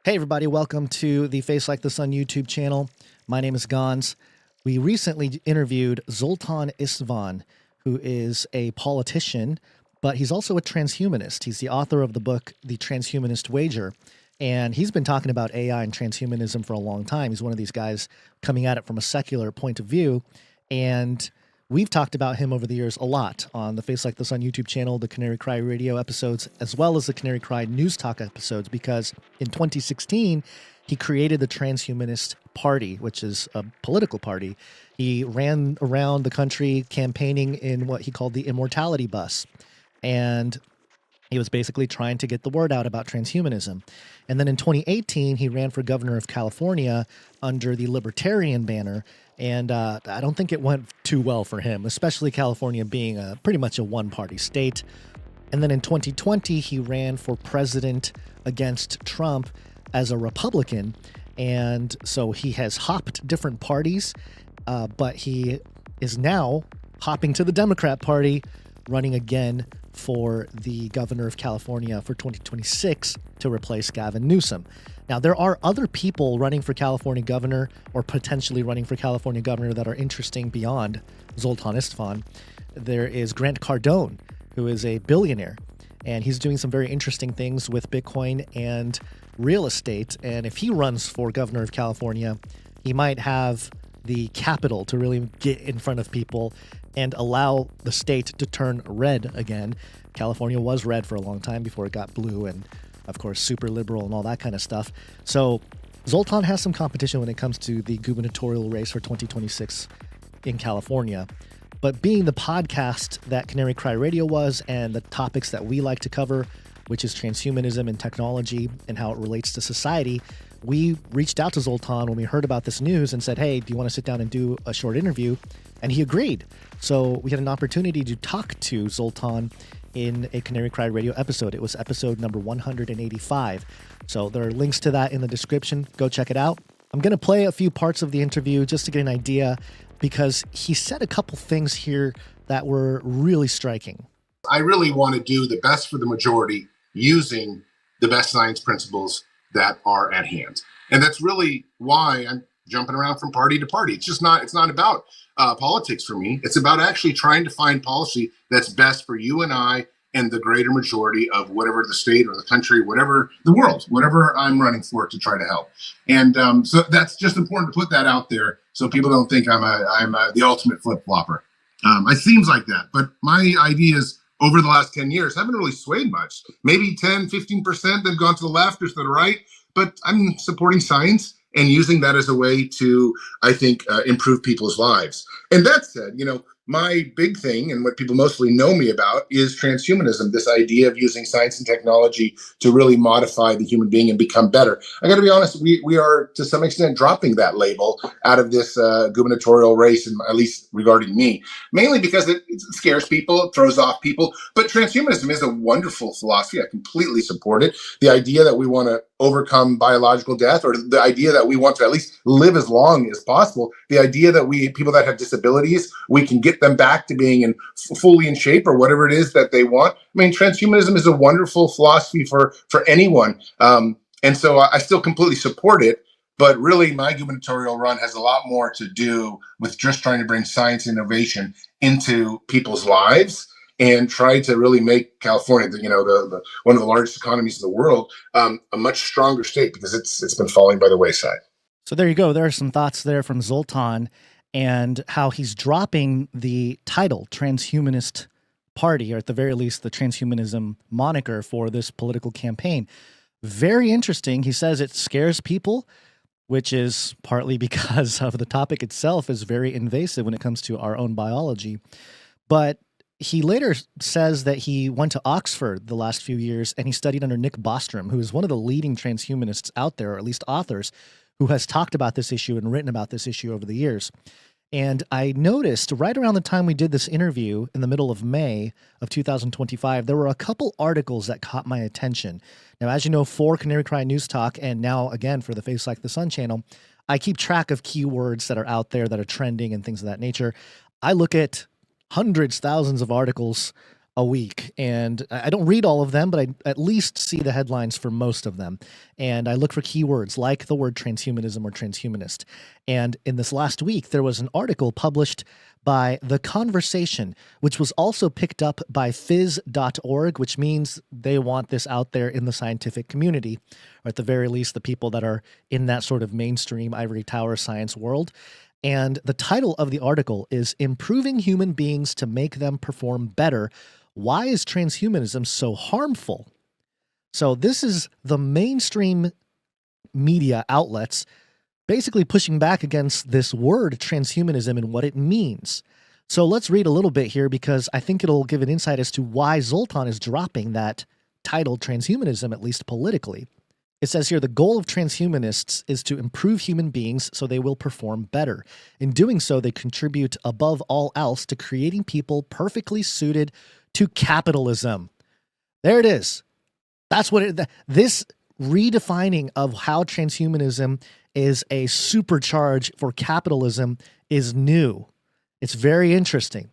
Hey everybody, welcome to the Face Like the Sun YouTube channel. My name is Gonz. We recently interviewed Zoltan Istvan, who is a politician, but he's also a transhumanist. He's the author of the book, The Transhumanist Wager, and he's been talking about AI and transhumanism for a long time. He's one of these guys coming at it from a secular point of view, and we've talked about him over the years a lot on the Face Like the Sun YouTube channel, the Canary Cry radio episodes, as well as the Canary Cry News Talk episodes, because in 2016, he created the Transhumanist Party, which is a political party. He ran around the country campaigning in what he called the Immortality Bus. And he was basically trying to get the word out about transhumanism. And then in 2018, he ran for governor of California under the Libertarian banner. And I don't think it went too well for him, especially California being pretty much a one-party state. And then in 2020, he ran for president against Trump as a Republican. And so he has hopped different parties, but he is now hopping to the Democrat Party, running again for the governor of California for 2026 to replace Gavin Newsom. Now, there are other people running for California governor or potentially running for California governor that are interesting beyond Zoltan Istvan. There is Grant Cardone, who is a billionaire, and he's doing some very interesting things with Bitcoin and real estate. And if he runs for governor of California, he might have the capital to really get in front of people and allow the state to turn red again. California was red for a long time before it got blue and, of course, super liberal and all that kind of stuff. So Zoltan has some competition when it comes to the gubernatorial race for 2026 in California. But being the podcast that Canary Cry Radio was and the topics that we like to cover, which is transhumanism and technology and how it relates to society, we reached out to Zoltan when we heard about this news and said, hey, do you want to sit down and do a short interview? And he agreed. So we had an opportunity to talk to Zoltan in a Canary Cry Radio episode. It was episode number 185. So there are links to that in the description. Go check it out. I'm going to play a few parts of the interview just to get an idea, because he said a couple things here that were really striking. I really want to do the best for the majority using the best science principles that are at hand. And that's really why I'm jumping around from party to party. It's not about politics for me. It's about actually trying to find policy that's best for you and I and the greater majority of whatever the state or the country, whatever the world, whatever I'm running for to try to help. And so that's just important to put that out there so people don't think I'm the ultimate flip-flopper. It seems like that, but my ideas over the last 10 years haven't really swayed much. Maybe 10, 15% have gone to the left or to the right, but I'm supporting science and using that as a way to, I think, improve people's lives. And that said, my big thing and what people mostly know me about is transhumanism, this idea of using science and technology to really modify the human being and become better. I got to be honest, we are to some extent dropping that label out of this gubernatorial race, and at least regarding me, mainly because it scares people, it throws off people. But transhumanism is a wonderful philosophy. I completely support it. The idea that we want to overcome biological death, or the idea that we want to at least live as long as possible, the idea that people that have disabilities, we can get them back to being fully in shape or whatever it is that they want. I mean, transhumanism is a wonderful philosophy for anyone. And so I still completely support it. But really, my gubernatorial run has a lot more to do with just trying to bring science and innovation into people's lives and try to really make California, the one of the largest economies in the world, a much stronger state, because it's been falling by the wayside. So there you go. There are some thoughts there from Zoltan and how he's dropping the title Transhumanist Party, or at the very least, the transhumanism moniker for this political campaign. Very interesting. He says it scares people, which is partly because of the topic itself is very invasive when it comes to our own biology. But he later says that he went to Oxford the last few years and he studied under Nick Bostrom, who is one of the leading transhumanists out there, or at least authors, who has talked about this issue and written about this issue over the years. And I noticed right around the time we did this interview in the middle of May of 2025, there were a couple articles that caught my attention. Now, as you know, for Canary Cry News Talk, and now again for the Face Like the Sun channel, I keep track of keywords that are out there that are trending and things of that nature. I look at hundreds, thousands of articles a week, and I don't read all of them, but I at least see the headlines for most of them. And I look for keywords like the word transhumanism or transhumanist. And in this last week, there was an article published by The Conversation, which was also picked up by phys.org, which means they want this out there in the scientific community, or at the very least, the people that are in that sort of mainstream ivory tower science world. And the title of the article is Improving Human Beings to Make Them Perform Better. Why is transhumanism so harmful? So this is the mainstream media outlets basically pushing back against this word transhumanism and what it means. So let's read a little bit here because I think it'll give an insight as to why Zoltan is dropping that title transhumanism, at least politically. It says here, the goal of transhumanists is to improve human beings so they will perform better. In doing so, they contribute above all else to creating people perfectly suited to capitalism. There it is. That's what this redefining of how transhumanism is a supercharge for capitalism is new. It's very interesting.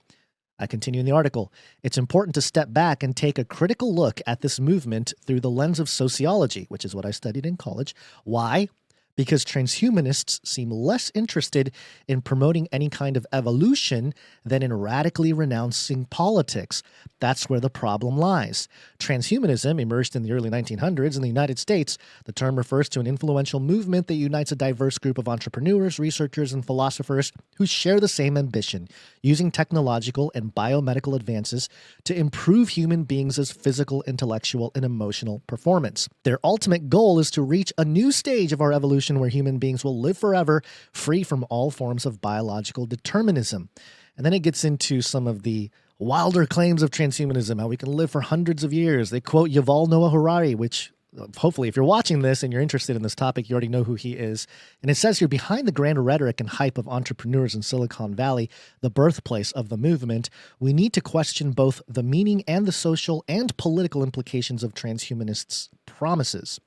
I continue in the article. It's important to step back and take a critical look at this movement through the lens of sociology, which is what I studied in college. Why? Because transhumanists seem less interested in promoting any kind of evolution than in radically renouncing politics. That's where the problem lies. Transhumanism emerged in the early 1900s in the United States. The term refers to an influential movement that unites a diverse group of entrepreneurs, researchers, and philosophers who share the same ambition, using technological and biomedical advances to improve human beings' physical, intellectual, and emotional performance. Their ultimate goal is to reach a new stage of our evolution where human beings will live forever, free from all forms of biological determinism. And then it gets into some of the wilder claims of transhumanism, how we can live for hundreds of years. They quote Yuval Noah Harari, which hopefully if you're watching this and you're interested in this topic, you already know who he is. And it says here, behind the grand rhetoric and hype of entrepreneurs in Silicon Valley, the birthplace of the movement, we need to question both the meaning and the social and political implications of transhumanists' promises.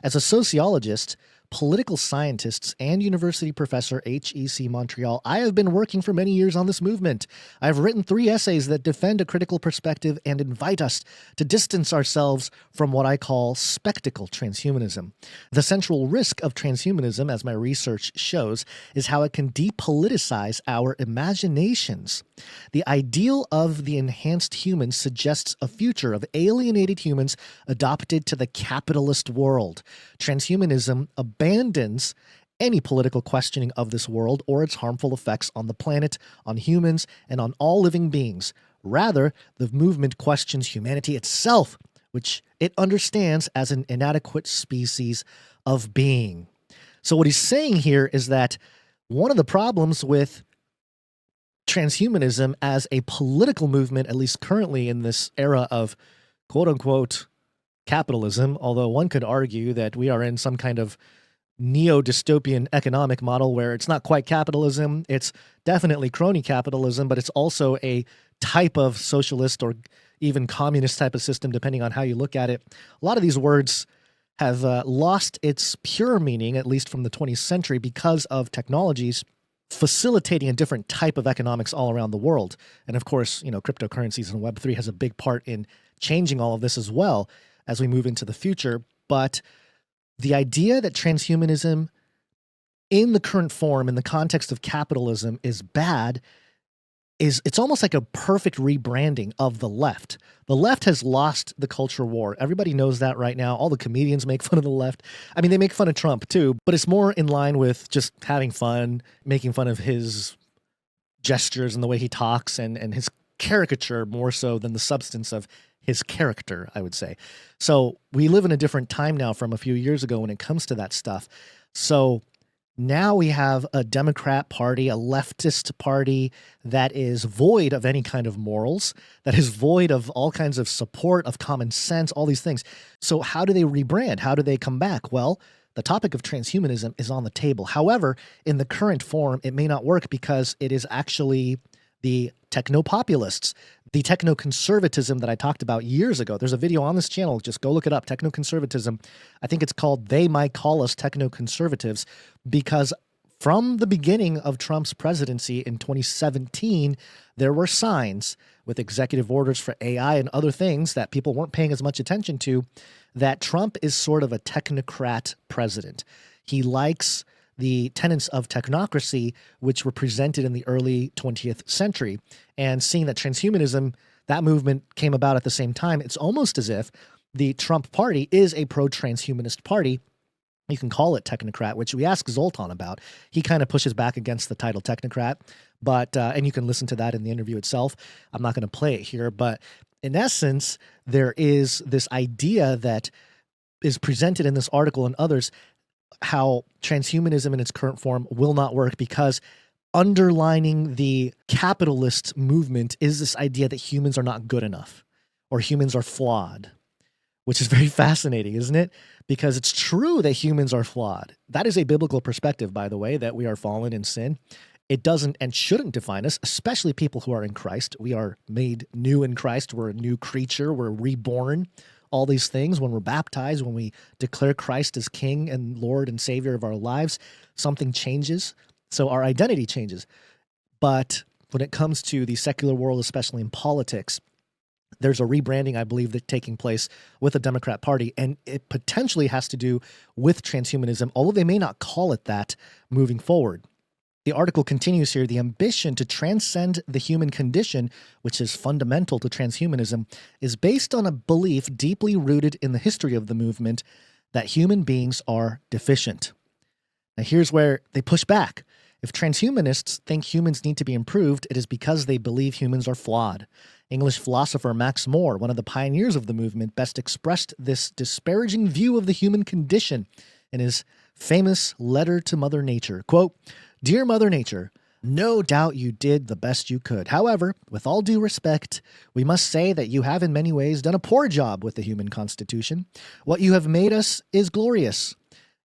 As a sociologist, political scientist, and university professor HEC Montreal, I have been working for many years on this movement. I've written 3 essays that defend a critical perspective and invite us to distance ourselves from what I call spectacle transhumanism. The central risk of transhumanism, as my research shows, is how it can depoliticize our imaginations. The ideal of the enhanced human suggests a future of alienated humans adopted to the capitalist world. Transhumanism abandons any political questioning of this world or its harmful effects on the planet, on humans, and on all living beings. Rather, the movement questions humanity itself, which it understands as an inadequate species of being. So what he's saying here is that one of the problems with transhumanism as a political movement, at least currently in this era of quote-unquote capitalism, although one could argue that we are in some kind of neo-dystopian economic model where it's not quite capitalism, it's definitely crony capitalism, but it's also a type of socialist or even communist type of system, depending on how you look at it. A lot of these words have lost its pure meaning, at least from the 20th century, because of technologies facilitating a different type of economics all around the world. And of course, cryptocurrencies and Web3 has a big part in changing all of this as well as we move into the future. But the idea that transhumanism in the current form, in the context of capitalism, is bad it's almost like a perfect rebranding of the left. The left has lost the culture war. Everybody knows that right now. All the comedians make fun of the left. I mean, they make fun of Trump too, but it's more in line with just having fun, making fun of his gestures and the way he talks and his caricature more so than the substance of his character, I would say. So we live in a different time now from a few years ago when it comes to that stuff. So now we have a Democrat party, a leftist party that is void of any kind of morals, that is void of all kinds of support, of common sense, all these things. So how do they rebrand? How do they come back? Well, the topic of transhumanism is on the table. However, in the current form, it may not work because it is actually the techno-populists, the techno-conservatism that I talked about years ago. There's a video on this channel. Just go look it up, techno-conservatism. I think it's called They Might Call Us Techno-Conservatives, because From the beginning of Trump's presidency in 2017, there were signs with executive orders for AI and other things that people weren't paying as much attention to that Trump is sort of a technocrat president. He likes the tenets of technocracy, which were presented in the early 20th century. And seeing that transhumanism, that movement came about at the same time, it's almost as if the Trump party is a pro-transhumanist party. You can call it technocrat, which we asked Zoltan about. He kind of pushes back against the title technocrat, but and you can listen to that in the interview itself. I'm not going to play it here, but in essence, there is this idea that is presented in this article and others, how transhumanism in its current form will not work because underlining the capitalist movement is this idea that humans are not good enough or humans are flawed, which is very fascinating, isn't it? Because it's true that humans are flawed. That is a biblical perspective, by the way, that we are fallen in sin. It doesn't and shouldn't define us, especially people who are in Christ. We are made new in Christ. We're a new creature. We're reborn. All these things, when we're baptized, when we declare Christ as King and Lord and Savior of our lives, something changes. So our identity changes. But when it comes to the secular world, especially in politics, there's a rebranding, I believe, that's taking place with the Democrat Party, and it potentially has to do with transhumanism, although they may not call it that moving forward. The article continues here. The ambition to transcend the human condition, which is fundamental to transhumanism, is based on a belief deeply rooted in the history of the movement that human beings are deficient. Now, here's where they push back. If transhumanists think humans need to be improved, it is because they believe humans are flawed. English philosopher Max More, one of the pioneers of the movement, best expressed this disparaging view of the human condition in his famous letter to Mother Nature. Quote, "Dear Mother Nature, no doubt you did the best you could. However, with all due respect, we must say that you have in many ways done a poor job with the human constitution. What you have made us is glorious,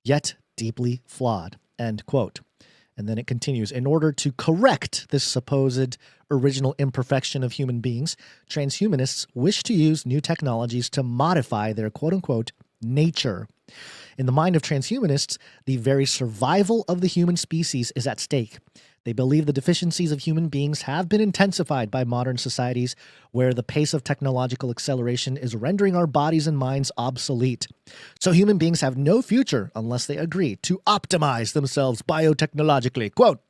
yet deeply flawed." End quote. And then it continues, in order to correct this supposed original imperfection of human beings, transhumanists wish to use new technologies to modify their quote-unquote nature. In the mind of transhumanists, the very survival of the human species is at stake. They believe the deficiencies of human beings have been intensified by modern societies where the pace of technological acceleration is rendering our bodies and minds obsolete. So human beings have no future unless they agree to optimize themselves biotechnologically. Quote,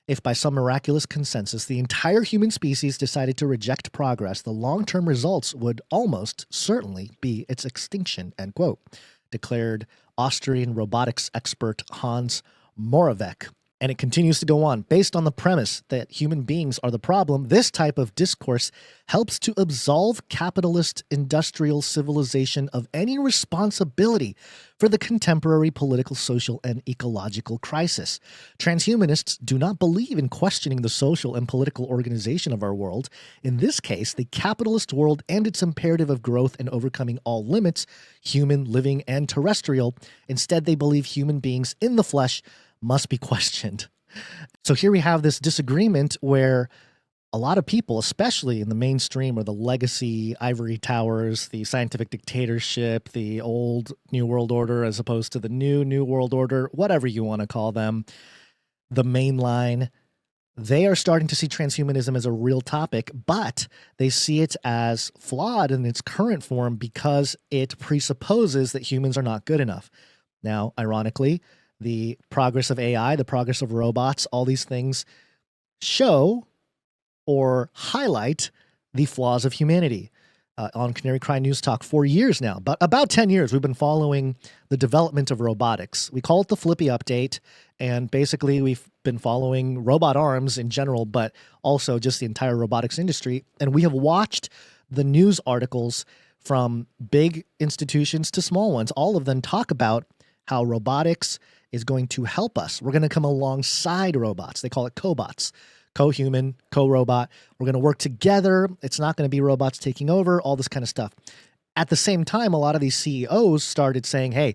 "If by some miraculous consensus the entire human species decided to reject progress, the long-term results would almost certainly be its extinction," end quote, declared Austrian robotics expert Hans Moravec. And it continues to go on. Based on the premise that human beings are the problem, this type of discourse helps to absolve capitalist industrial civilization of any responsibility for the contemporary political, social, and ecological crisis. Transhumanists do not believe in questioning the social and political organization of our world. In this case, the capitalist world and its imperative of growth and overcoming all limits, human, living, and terrestrial. Instead, they believe human beings in the flesh must be questioned. So here we have this disagreement where a lot of people, especially in the mainstream or the legacy ivory towers, the scientific dictatorship, the old New World Order as opposed to the new World Order, whatever you want to call them, the mainline, they are starting to see transhumanism as a real topic, but they see it as flawed in its current form because it presupposes that humans are not good enough. Now, ironically, the progress of AI, the progress of robots, all these things show or highlight the flaws of humanity. On Canary Cry News Talk for years now, but about 10 years, we've been following the development of robotics. We call it the Flippy Update, and basically we've been following robot arms in general, but also just the entire robotics industry. And we have watched the news articles from big institutions to small ones. All of them talk about how robotics is going to help us. We're going to come alongside robots. They call it cobots, co-human, co-robot. We're going to work together. It's not going to be robots taking over, all this kind of stuff. At the same time, a lot of these CEOs started saying, hey,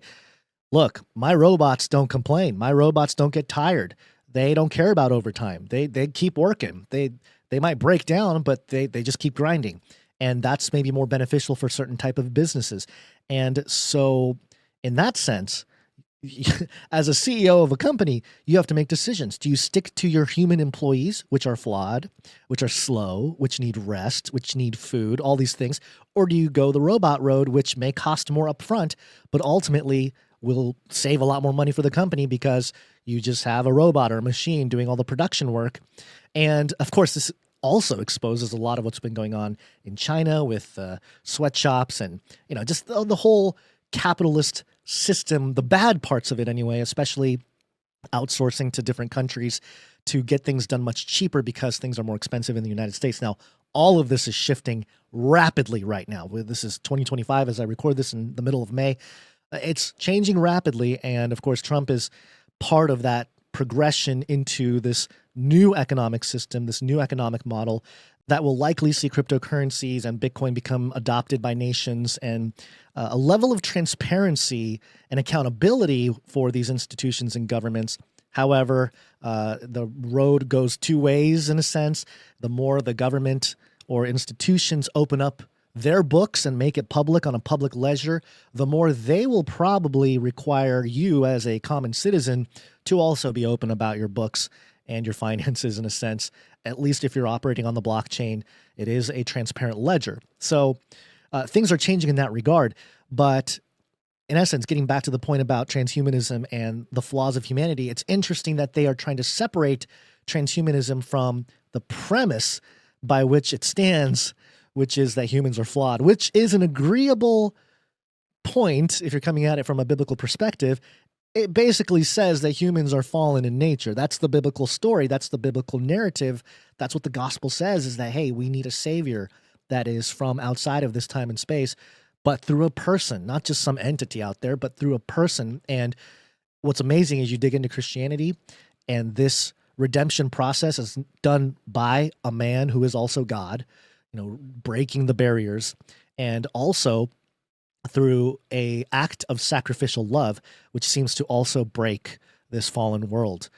look, my robots don't complain. My robots don't get tired. They don't care about overtime. They keep working. They might break down, but they just keep grinding. And that's maybe more beneficial for certain type of businesses. And so in that sense, as a CEO of a company, you have to make decisions. Do you stick to your human employees, which are flawed, which are slow, which need rest, which need food, all these things? Or do you go the robot road, which may cost more upfront, but ultimately will save a lot more money for the company because you just have a robot or a machine doing all the production work? And of course, this also exposes a lot of what's been going on in China with sweatshops and, just the whole capitalist system, the bad parts of it anyway, especially outsourcing to different countries to get things done much cheaper because things are more expensive in the United States. Now, all of this is shifting rapidly right now. This is 2025 as I record this in the middle of May. It's changing rapidly. And of course, Trump is part of that progression into this new economic system, this new economic model that will likely see cryptocurrencies and Bitcoin become adopted by nations, and a level of transparency and accountability for these institutions and governments. However, the road goes two ways in a sense. The more the government or institutions open up their books and make it public on a public ledger, the more they will probably require you as a common citizen to also be open about your books and your finances in a sense. At least if you're operating on the blockchain, it is a transparent ledger. So things are changing in that regard. But in essence, getting back to the point about transhumanism and the flaws of humanity, it's interesting that they are trying to separate transhumanism from the premise by which it stands, which is that humans are flawed, which is an agreeable point if you're coming at it from a biblical perspective. It basically says that humans are fallen in nature. That's the biblical story. That's the biblical narrative. That's what the gospel says, is that, hey, we need a savior that is from outside of this time and space, but through a person, not just some entity out there, but through a person. And what's amazing is you dig into Christianity, and this redemption process is done by a man who is also God, breaking the barriers, and also through a act of sacrificial love, which seems to also break this fallen world.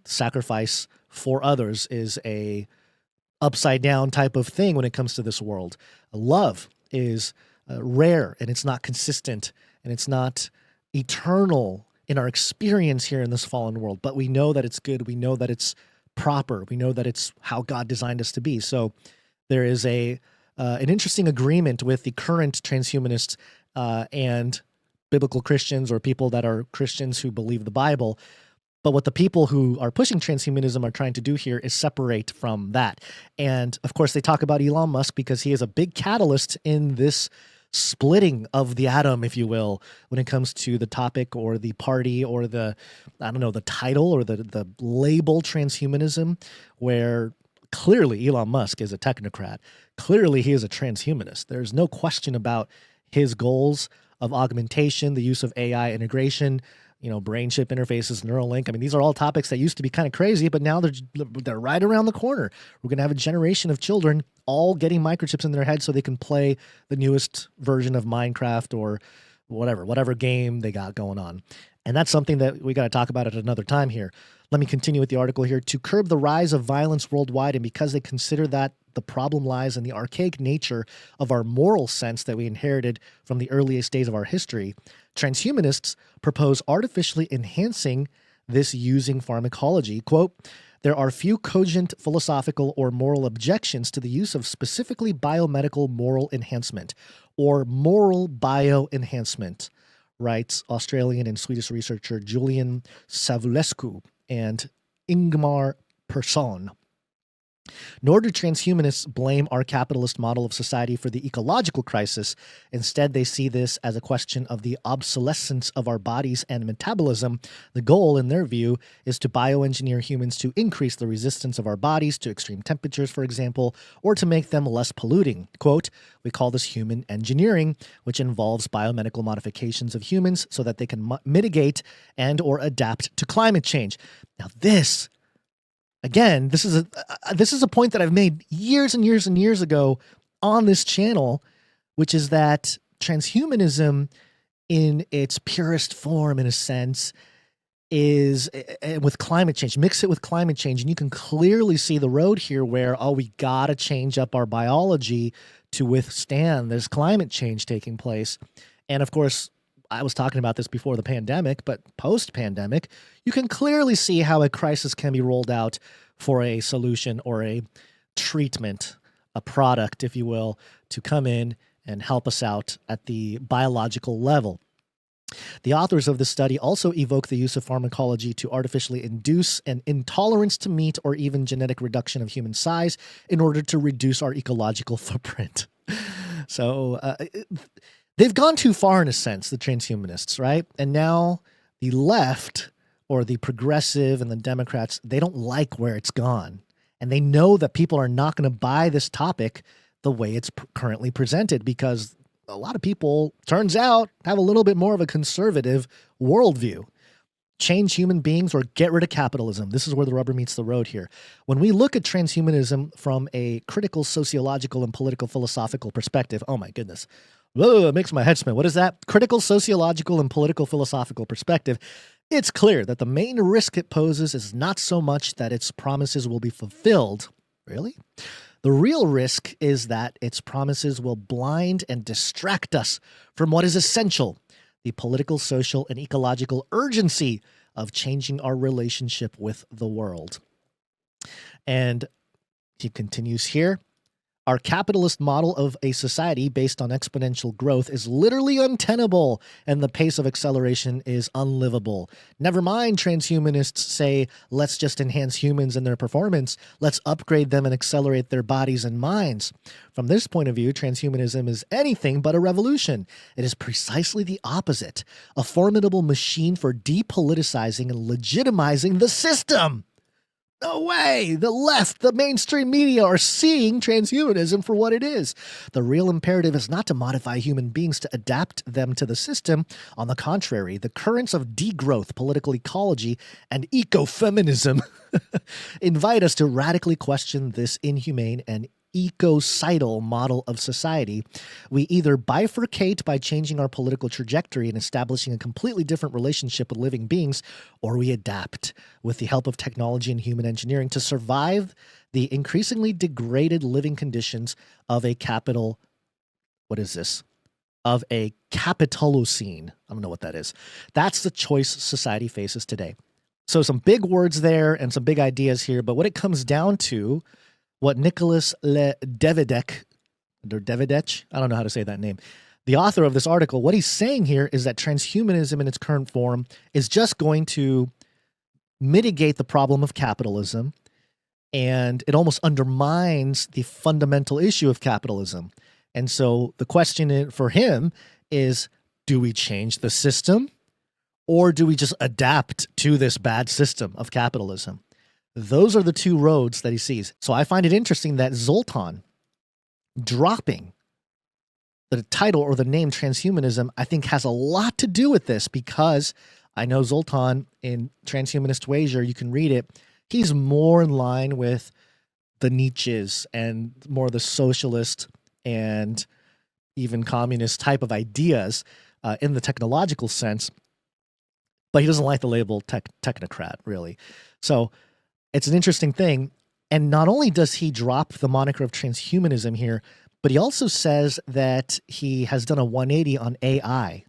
Sacrifice for others is a upside down type of thing when it comes to this world. Love is rare, and it's not consistent, and it's not eternal in our experience here in this fallen world. But we know that it's good. We know that it's proper. We know that it's how God designed us to be. So there is an interesting agreement with the current transhumanists and biblical Christians, or people that are Christians who believe the Bible. But what the people who are pushing transhumanism are trying to do here is separate from that. And of course, they talk about Elon Musk because he is a big catalyst in this splitting of the atom, if you will, when it comes to the topic or the party or the title or the label transhumanism, where clearly Elon Musk is a technocrat. Clearly he is a transhumanist. There's no question about his goals of augmentation, the use of AI integration, brain chip interfaces, Neuralink. I mean, these are all topics that used to be kind of crazy, but now they're right around the corner. We're going to have a generation of children all getting microchips in their head so they can play the newest version of Minecraft or whatever game they got going on. And that's something that we got to talk about at another time here. Let me continue with the article here. To curb the rise of violence worldwide, and because they consider that the problem lies in the archaic nature of our moral sense that we inherited from the earliest days of our history, transhumanists propose artificially enhancing this using pharmacology. Quote, there are few cogent philosophical or moral objections to the use of specifically biomedical moral enhancement or moral bioenhancement, writes Australian and Swedish researcher Julian Savulescu and Ingmar Persson. Nor do transhumanists blame our capitalist model of society for the ecological crisis. Instead, they see this as a question of the obsolescence of our bodies and metabolism. The goal, in their view, is to bioengineer humans to increase the resistance of our bodies to extreme temperatures, for example, or to make them less polluting. Quote, we call this human engineering, which involves biomedical modifications of humans so that they can mitigate and or adapt to climate change. Now this, again, this is a point that I've made years and years and years ago on this channel, which is that transhumanism in its purest form, in a sense, is with climate change. Mix it with climate change, and you can clearly see the road here where, we got to change up our biology to withstand this climate change taking place. And of course, I was talking about this before the pandemic, but post-pandemic, you can clearly see how a crisis can be rolled out for a solution or a treatment, a product, if you will, to come in and help us out at the biological level. The authors of this study also evoke the use of pharmacology to artificially induce an intolerance to meat or even genetic reduction of human size in order to reduce our ecological footprint. So they've gone too far in a sense, the transhumanists, right? And now the left or the progressive and the Democrats, they don't like where it's gone. And they know that people are not going to buy this topic the way it's currently presented because a lot of people, turns out, have a little bit more of a conservative worldview. Change human beings or get rid of capitalism. This is where the rubber meets the road here. When we look at transhumanism from a critical sociological and political philosophical perspective, oh my goodness, whoa, it makes my head spin. What is that? Critical sociological and political philosophical perspective. It's clear that the main risk it poses is not so much that its promises will be fulfilled. Really? The real risk is that its promises will blind and distract us from what is essential, the political, social, and ecological urgency of changing our relationship with the world. And he continues here. Our capitalist model of a society based on exponential growth is literally untenable, and the pace of acceleration is unlivable. Never mind, transhumanists say, let's just enhance humans and their performance. Let's upgrade them and accelerate their bodies and minds. From this point of view, transhumanism is anything but a revolution. It is precisely the opposite, a formidable machine for depoliticizing and legitimizing the system. No way! The left, the mainstream media are seeing transhumanism for what it is. The real imperative is not to modify human beings to adapt them to the system. On the contrary, the currents of degrowth, political ecology, and ecofeminism invite us to radically question this inhumane and ecocidal model of society. We either bifurcate by changing our political trajectory and establishing a completely different relationship with living beings, or we adapt with the help of technology and human engineering to survive the increasingly degraded living conditions of a Of a Capitalocene. I don't know what that is. That's the choice society faces today. So some big words there and some big ideas here, but what it comes down to, what Nicholas Davidek, I don't know how to say that name, the author of this article, what he's saying here is that transhumanism in its current form is just going to mitigate the problem of capitalism, and it almost undermines the fundamental issue of capitalism. And so the question for him is, do we change the system, or do we just adapt to this bad system of capitalism? Those are the two roads that he sees. So I find it interesting that Zoltan dropping the title or the name transhumanism, I think, has a lot to do with this, because I know Zoltan in Transhumanist Wager, you can read it, he's more in line with the Nietzsches and more the socialist and even communist type of ideas in the technological sense, but he doesn't like the label technocrat, really. So it's an interesting thing. And not only does he drop the moniker of transhumanism here, but he also says that he has done a 180 on AI.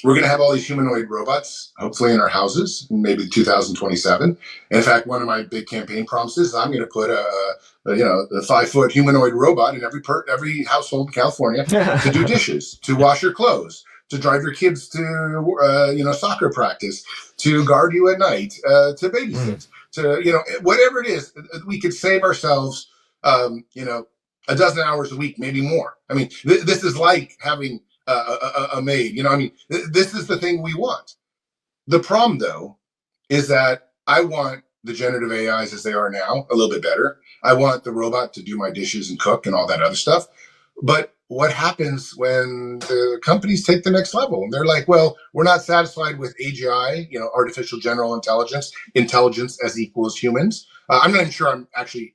We're going to have all these humanoid robots, hopefully in our houses, maybe 2027. In fact, one of my big campaign promises is I'm going to put a 5-foot humanoid robot in every household in California to do dishes, to wash your clothes, to drive your kids to soccer practice, to guard you at night, to babysit, to whatever it is. We could save ourselves a dozen hours a week, maybe more. I mean, this is like having a maid. This is the thing we want. The problem, though, is that I want the generative AIs as they are now a little bit better. I want the robot to do my dishes and cook and all that other stuff. But what happens when the companies take the next level and they're like, well, we're not satisfied with AGI, artificial general intelligence as equals humans. I'm not even sure I'm actually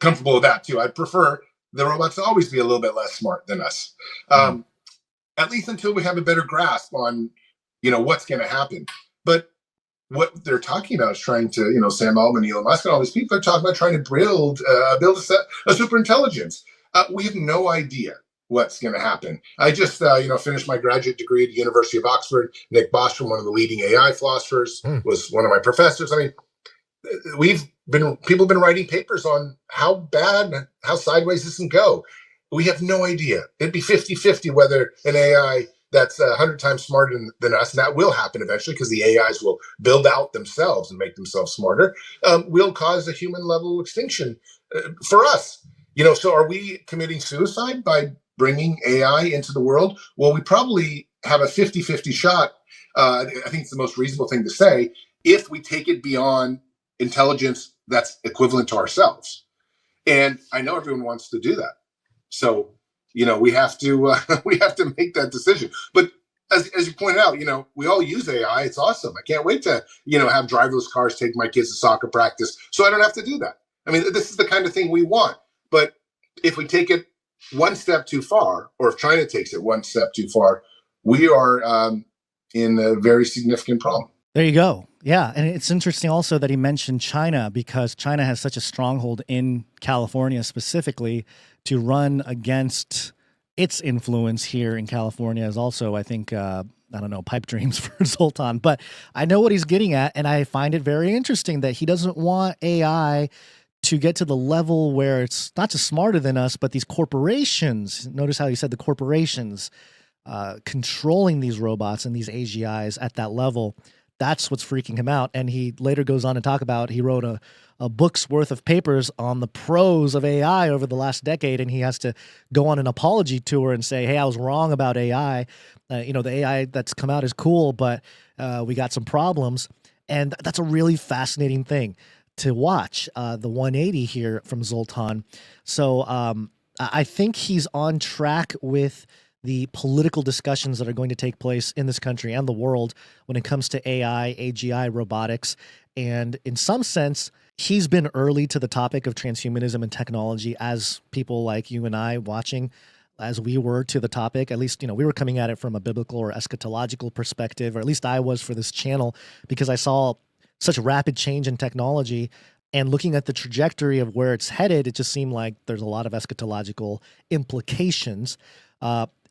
comfortable with that too. I'd prefer the robots to always be a little bit less smart than us, at least until we have a better grasp on, what's going to happen. But what they're talking about is trying to, Sam Altman, Elon Musk, and all these people are talking about trying to build a super intelligence. We have no idea what's going to happen. I just, finished my graduate degree at the University of Oxford. Nick Bostrom, one of the leading AI philosophers, was one of my professors. I mean, people have been writing papers on how sideways this can go. We have no idea. It'd be 50-50 whether an AI that's 100 times smarter than us, and that will happen eventually because the AIs will build out themselves and make themselves smarter, will cause a human level extinction for us. So are we committing suicide by bringing AI into the world? Well, we probably have a 50-50 shot. I think it's the most reasonable thing to say if we take it beyond intelligence that's equivalent to ourselves. And I know everyone wants to do that. So, we have to make that decision. But as you pointed out, we all use AI. It's awesome. I can't wait to, have driverless cars take my kids to soccer practice so I don't have to do that. I mean, this is the kind of thing we want. But if we take it one step too far, or if China takes it one step too far, we are in a very significant problem. There you go. Yeah. And it's interesting also that he mentioned China, because China has such a stronghold in California specifically to run against its influence here in California is also, I think, pipe dreams for Zoltan. But I know what he's getting at, and I find it very interesting that he doesn't want AI to get to the level where it's not just smarter than us, but these corporations, notice how he said the corporations controlling these robots and these AGIs at that level. That's what's freaking him out. And he later goes on to talk about, he wrote a book's worth of papers on the pros of AI over the last decade, and he has to go on an apology tour and say, hey, I was wrong about AI. The AI that's come out is cool, but we got some problems. And that's a really fascinating thing to watch, the 180 here from Zoltan. So I think he's on track with the political discussions that are going to take place in this country and the world when it comes to AI, AGI, robotics. And in some sense, he's been early to the topic of transhumanism and technology, as people like you and I watching, as we were to the topic. At least, we were coming at it from a biblical or eschatological perspective, or at least I was for this channel, because I saw such rapid change in technology. And looking at the trajectory of where it's headed, it just seemed like there's a lot of eschatological implications.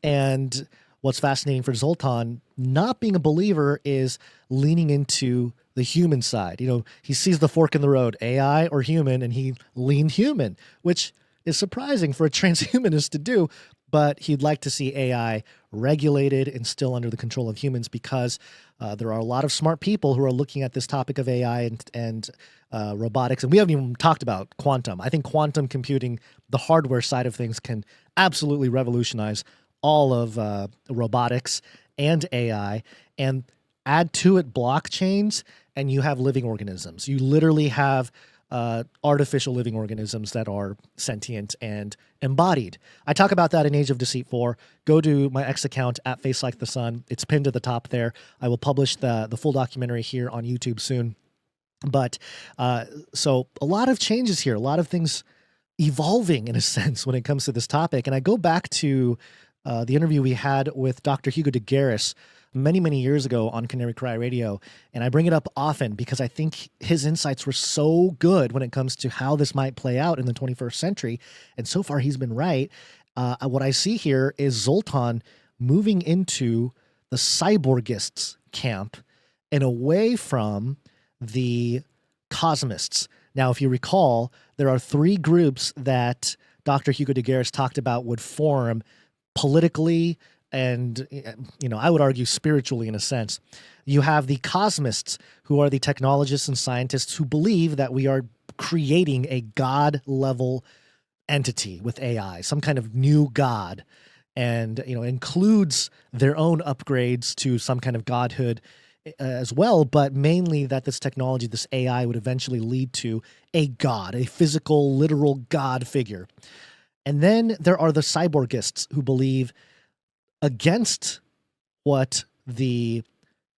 And what's fascinating for Zoltan, not being a believer, is leaning into the human side. He sees the fork in the road, AI or human, and he leaned human, which is surprising for a transhumanist to do. But he'd like to see AI regulated and still under the control of humans, because there are a lot of smart people who are looking at this topic of AI and robotics. And we haven't even talked about quantum. I think quantum computing, the hardware side of things, can absolutely revolutionize all of robotics and AI, and add to it blockchains, and you have living organisms. You literally have artificial living organisms that are sentient and embodied. I talk about that in Age of Deceit 4. Go to my X account at FaceLikeTheSun. It's pinned to the top there. I will publish the full documentary here on YouTube soon. But so a lot of changes here, a lot of things evolving in a sense when it comes to this topic. And I go back to the interview we had with Dr. Hugo de Garis many, many years ago on Canary Cry Radio. And I bring it up often because I think his insights were so good when it comes to how this might play out in the 21st century. And so far, he's been right. What I see here is Zoltan moving into the cyborgists camp and away from the cosmists. Now, if you recall, there are three groups that Dr. Hugo de Garis talked about would form politically and, I would argue spiritually in a sense. You have the cosmists, who are the technologists and scientists who believe that we are creating a God-level entity with AI, some kind of new God, and, includes their own upgrades to some kind of godhood as well, but mainly that this technology, this AI, would eventually lead to a god, a physical, literal God figure. And then there are the cyborgists who believe against what the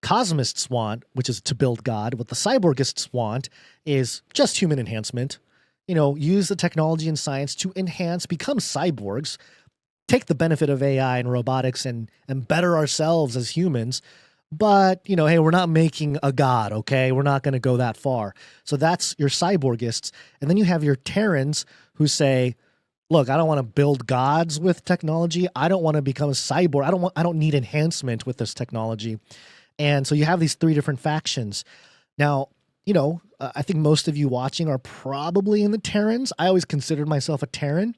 cosmists want, which is to build God. What the cyborgists want is just human enhancement. Use the technology and science to enhance, become cyborgs, take the benefit of AI and robotics and better ourselves as humans. But, hey, we're not making a god, okay? We're not going to go that far. So that's your cyborgists. And then you have your Terrans who say, look, I don't want to build gods with technology. I don't want to become a cyborg. I don't need enhancement with this technology. And so you have these three different factions. Now, I think most of you watching are probably in the Terrans. I always considered myself a Terran.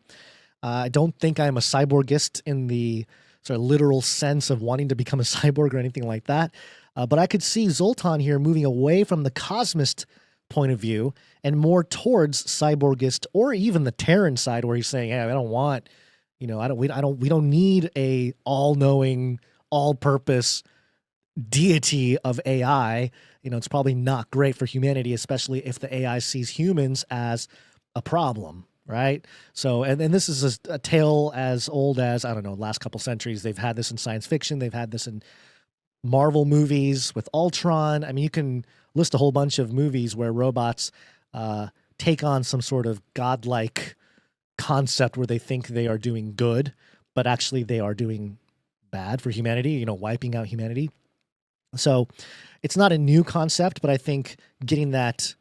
I don't think I'm a cyborgist in the sort of literal sense of wanting to become a cyborg or anything like that. But I could see Zoltan here moving away from the cosmist point of view and more towards cyborgist, or even the Terran side, where he's saying, "Hey, I don't want, we don't need a all-knowing, all-purpose deity of AI. It's probably not great for humanity, especially if the AI sees humans as a problem." Right. So, and this is a tale as old as, I don't know, last couple centuries. They've had this in science fiction. They've had this in Marvel movies with Ultron. I mean, you can list a whole bunch of movies where robots take on some sort of godlike concept where they think they are doing good, but actually they are doing bad for humanity, wiping out humanity. So it's not a new concept, but I think getting that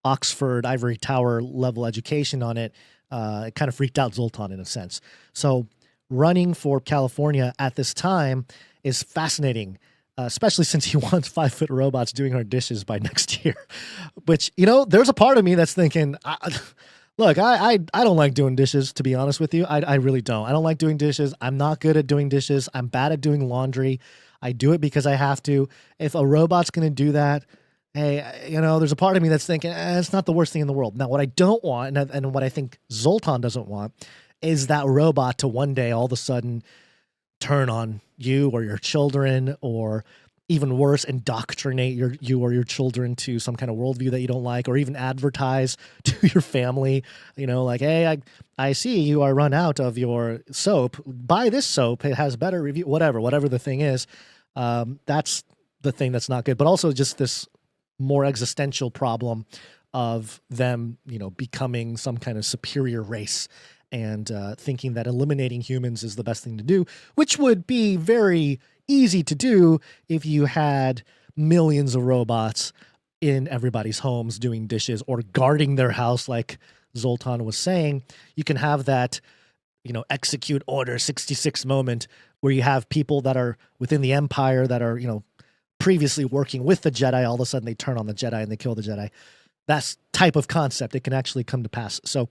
Oxford Ivory Tower level education on it, it kind of freaked out Zoltan in a sense. So running for California at this time is fascinating, especially since he wants 5-foot robots doing our dishes by next year, which, there's a part of me that's thinking, look, I don't like doing dishes, to be honest with you. I really don't. I don't like doing dishes. I'm not good at doing dishes. I'm bad at doing laundry. I do it because I have to. If a robot's going to do that, hey, there's a part of me that's thinking, it's not the worst thing in the world. Now, what I don't want, and what I think Zoltan doesn't want, is that robot to one day all of a sudden turn on you or your children, or even worse, indoctrinate you or your children to some kind of worldview that you don't like, or even advertise to your family, like, hey, I see you are run out of your soap. Buy this soap. It has better review, whatever the thing is. That's the thing that's not good. But also just this more existential problem of them, becoming some kind of superior race and thinking that eliminating humans is the best thing to do, which would be very easy to do if you had millions of robots in everybody's homes doing dishes or guarding their house, like Zoltan was saying. You can have that, execute order 66 moment where you have people that are within the Empire that are, previously working with the Jedi. All of a sudden they turn on the Jedi and they kill the Jedi. That's type of concept. It can actually come to pass. So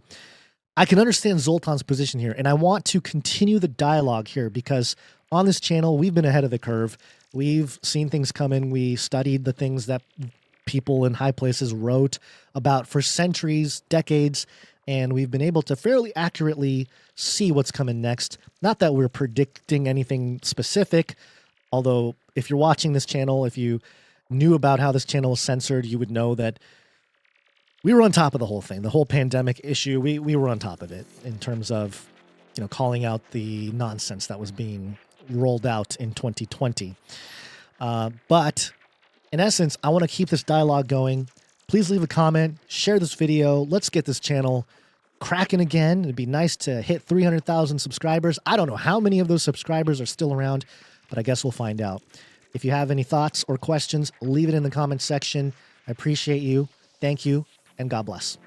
I can understand Zoltan's position here, and I want to continue the dialogue here because on this channel, we've been ahead of the curve. We've seen things coming. We studied the things that people in high places wrote about for centuries, decades, and we've been able to fairly accurately see what's coming next. Not that we're predicting anything specific, although if you're watching this channel, if you knew about how this channel was censored, you would know that we were on top of the whole thing, the whole pandemic issue. We were on top of it in terms of, calling out the nonsense that was being rolled out in 2020. But in essence, I want to keep this dialogue going. Please leave a comment, share this video. Let's get this channel cracking again. It'd be nice to hit 300,000 subscribers. I don't know how many of those subscribers are still around, but I guess we'll find out. If you have any thoughts or questions, leave it in the comments section. I appreciate you. Thank you, and God bless.